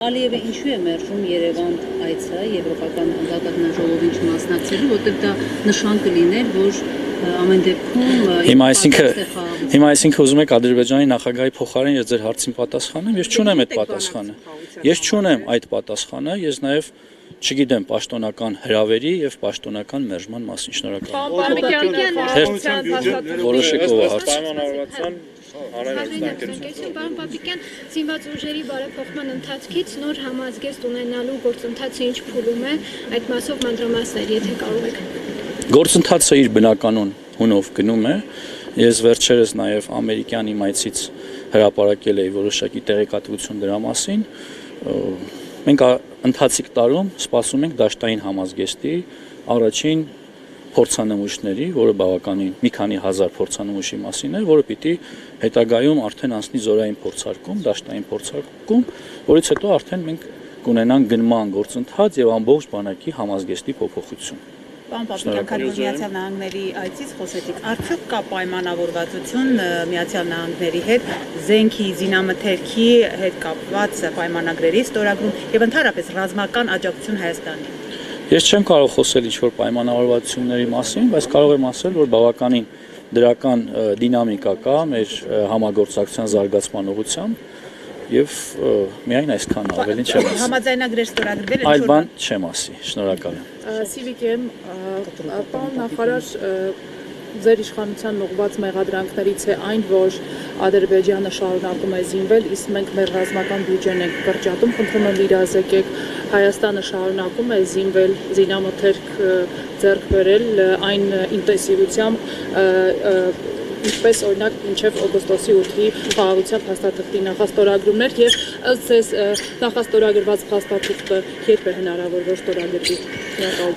Ալիևը ինչու է մերժում Երևան այցը Եվրոպական անվտանգաժողովին չմասնակցելու, որտեղ դա նշան կլիներ, որ ամեն դեպքում Հիմա այսինքն ուզում եք Ադրբեջանի նախագահի փոխարեն ես ձեր հարցին պատասխանեմ, ես չունեմ այդ պատասխանը։ Ես չունեմ այդ պատասխանը, ես նաև չգիտեմ պաշտոնական հրավերի եւ պաշտոնական մերժման մասին։ Շնորհակալ եմ։ Որոշեք ով հարց։ Պարոն Պապիկյան, Զինված ուժերի բարեփոխման ընթացքից նոր համազգեստ ունենալու գործընթացը ինչ փուլում է, այդ մասով մանրամասներ, եթե կարող եք։ Գործընթացը իր բնականon հունով գնում է։ Ես վերջերս նաև ամերիկյան իմայցից հրապարակել էի որոշակի տեղեկատվություն դրա մասին։ Մենք ընթացիկ տարում սպասում ենք դաշտային համազգեստի առաջին փորձանմուշների, որը բավականին մի քանի հազար փորձանմուշի մասին է, որը պիտի հետագայում արդեն անցնի զորային փորձարկում, դաշտային փորձարկում, որից հետո արդեն մենք կունենանք գնման գործընթաց եւ ամբողջ բանակի համազգեստի փոփոխություն։ Պարոն Պապիկյան, քանի որ Միացյալ Նահանգների այցից խոսեցիք, արդյոք կա պայմանավորվածություն Միացյալ Նահանգների հետ զենքի, զինամթերքի հետ կապված պայմանագրերի ստորագրում եւ ընդհանրապես ռազմական աջակցություն Հայաստանի։ Ես չեմ կարող խոսել ինչ-որ պայմանավորվածությունների մասին, բայց կարող եմ ասել, որ բավականին դրական դինամիկա կա մեր համագործակցության զարգացման ուղղությամբ եւ միայն այսքան ավելին չեմ ասի։ Համաձայնագրեր ստորագրվել են։ Այլ բան չեմ ասի, շնորհակալ եմ։ Սիվիկեմ, պարոն նախարար, ձեր իշխանության ուղղված մեղադրանքներից է այն, որ Ադրբեջանը շարունակում է զինվել, իսկ մենք մեր ռազմական բյուջեն ենք կրճատում, խնդրում եմ իրազեկեք, Հայաստանը շարունակում է զինվել, զինամթերք ձեռք բերել այն ինտենսիվությամբ, ինչպես օրինակ մինչև օգոստոսի 8-ի խաղաղության փաստաթղթի նախաստորագրումներ եւ ըստ ձեզ նախաստորագրված փաստաթուղթը երբ է հնարավոր որ ստորագրվի։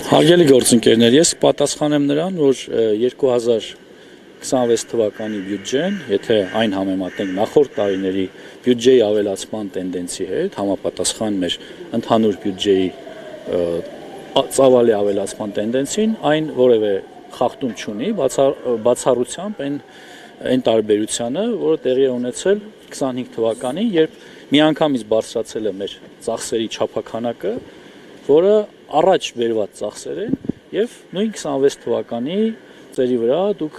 Հարգելի գործընկերներ, ես պատասխանեմ նրան, որ 2026 թվականի բյուջեն, եթե այն համեմատենք նախորդ տարիների բյուջեի ավելացման տենդենսի հետ, համապատասխան մեր ընդհանուր բյուջեի ծավալի ավելացման տենդենսին, այն որևէ խախտում չունի, բացառությամբ այն տարբերությանը, որը տեղի է ունեցել 25 թվականին, երբ միանգամից բարձրացել է մեր ծախսերի չափաքանակը, որը առաջ բերված ծախսեր են, եւ նույն 26 թվականի ծերի վրա դուք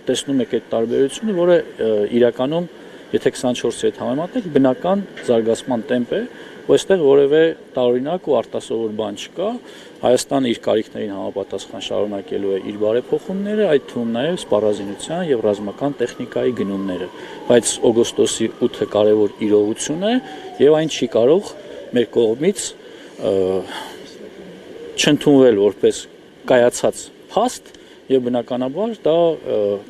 տեսնում եք այդ տարբերությունը, որը իրականում, եթե 24-ի հետ համեմատենք, բնական զարգացման տեմպ է, ու այստեղ որևէ տարօրինակ ու արտասովոր բան չկա։ Հայաստանը իր կարիքներին համապատասխան շարունակելու է իր բարեփոխումները, այդ թվում նաև սպառազինության եւ ռազմական տեխնիկայի գնումները, բայց օգոստոսի 8-ը կարևոր իրողություն է եւ այն չի կարող մեր կողմից չընդունվել որպես կայացած փաստ եւ բնականաբար դա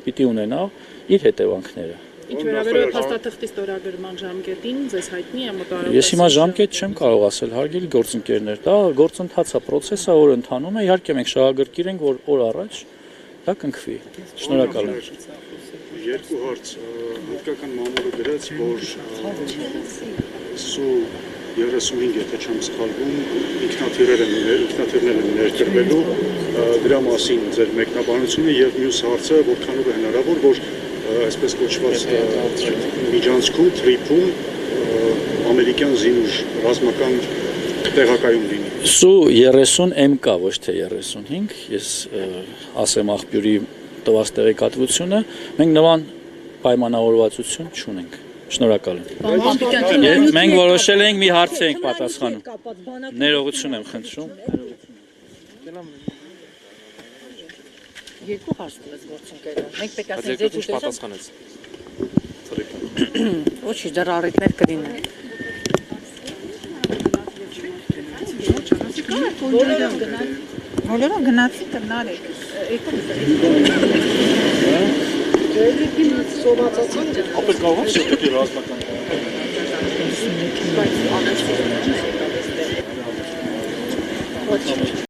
պիտի ունենա իր հետևանքները։ Ինչ վերաբերում է փաստաթղթի ստորագրման ժամկետին, ձեզ հայտնի է մոտավորապես։ Ես հիմա ժամկետ չեմ կարող ասել, հարգելի գործընկերներ, դա գործընթաց է, process է, որ ընթանում է, իհարկե մենք շահագրգիռ ենք, որ օր առաջ դա կընկվի։ Շնորհակալ եմ։ Երկու հարց, հնդկական մամուլը գրեց, որ սու 35, եթե չեմ սխալվում, ինքնաթիռներ են ներդրվելու, դրա մասին ձեր մեկնաբանությունը եւ մյուս հարցը, որքանով է հնարավոր, որ այսպես կոչված միջանցքում, թրիփում ամերիկյան զինուժ ռազմական տեղակայում լինի։ Սու 30 MK, ոչ թե 35, ես ասեմ աղբյուրի տված տեղեկատվությունը, մենք նման պայմանավորվածություն չունենք։ Շնորհակալ եմ։ Մենք որոշել ենք մի հարց ենք պատասխանում։ Ներողություն եմ խնդրում։ Երկու հարց տվեց գործընկերը։ Մենք պետք է ասենք ձեր ուժը պատասխանեց։ Ոչինչ, դեռ առիթներ կլինեն։ Բոլորը գնացի տնալ եք։ Ապա կարող է շփոթի ռազմական։ Բայց անասի։